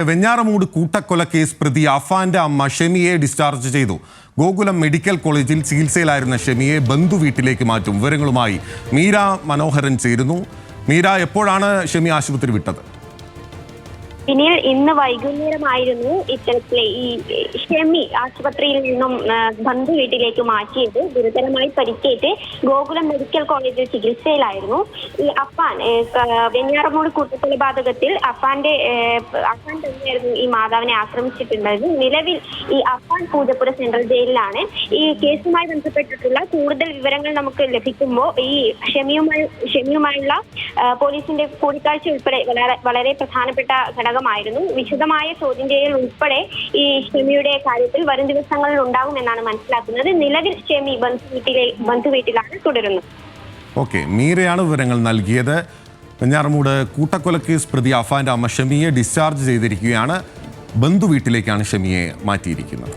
വെഞ്ഞാറമൂട് കൂട്ടക്കൊലക്കേസ് പ്രതി അഫാന്റെ അമ്മ ഷെമിയെ ഡിസ്ചാർജ് ചെയ്തു. ഗോകുലം മെഡിക്കൽ കോളേജിൽ ചികിത്സയിലായിരുന്ന ഷെമിയെ ബന്ധുവീട്ടിലേക്ക് മാറ്റും. വിവരങ്ങളുമായി മീര മനോഹരൻ ചേരുന്നു. മീര, എപ്പോഴാണ് ഷെമി ആശുപത്രി വിട്ടത്? പിന്നീട് ഇന്ന് വൈകുന്നേരമായിരുന്നു ഇത്തരത്തിലെ ഈ ഷെമി ആശുപത്രിയിൽ നിന്നും ബന്ധു വീട്ടിലേക്ക് മാറ്റിയത്. ഗുരുതരമായി പരിക്കേറ്റ് ഗോകുലം മെഡിക്കൽ കോളേജിൽ ചികിത്സയിലായിരുന്നു. ഈ അഫാൻ വെഞ്ഞാറമൂട് കൂട്ടക്കൊലപാതകത്തിൽ അഫാൻ തന്നെയായിരുന്നു ഈ മാതാവിനെ ആക്രമിച്ചിട്ടുണ്ടായിരുന്നു. നിലവിൽ ഈ അഫാൻ പൂജപ്പുര സെൻട്രൽ ജയിലിലാണ്. ഈ കേസുമായി ബന്ധപ്പെട്ടിട്ടുള്ള കൂടുതൽ വിവരങ്ങൾ നമുക്ക് ലഭിക്കുമ്പോൾ ഈ ഷെമിയുമായുള്ള പോലീസിന്റെ കൂടിക്കാഴ്ച ഉൾപ്പെടെ വളരെ പ്രധാനപ്പെട്ട ഘടകമായിരുന്നു. വിശദമായ ചോദ്യം ചെയ്യൽ ഉൾപ്പെടെ ഈ ഷെമിയുടെ കാര്യത്തിൽ വരും ദിവസങ്ങളിൽ ഉണ്ടാകുമെന്നാണ് മനസ്സിലാക്കുന്നത്. നിലവിൽ ഷെമി ബന്ധുവീട്ടിലാണ് തുടരുന്നത്. ഓക്കെ, മീരയാണ് വിവരങ്ങൾ നൽകിയത്. വെഞ്ഞാറമൂട് കൂട്ടക്കൊലക്കേസ് പ്രതി അഫാന്റെ അമ്മ ഷെമിയെ ഡിസ്ചാർജ് ചെയ്തിരിക്കുകയാണ്. ബന്ധുവീട്ടിലേക്കാണ് ഷെമിയെ മാറ്റിയിരിക്കുന്നത്.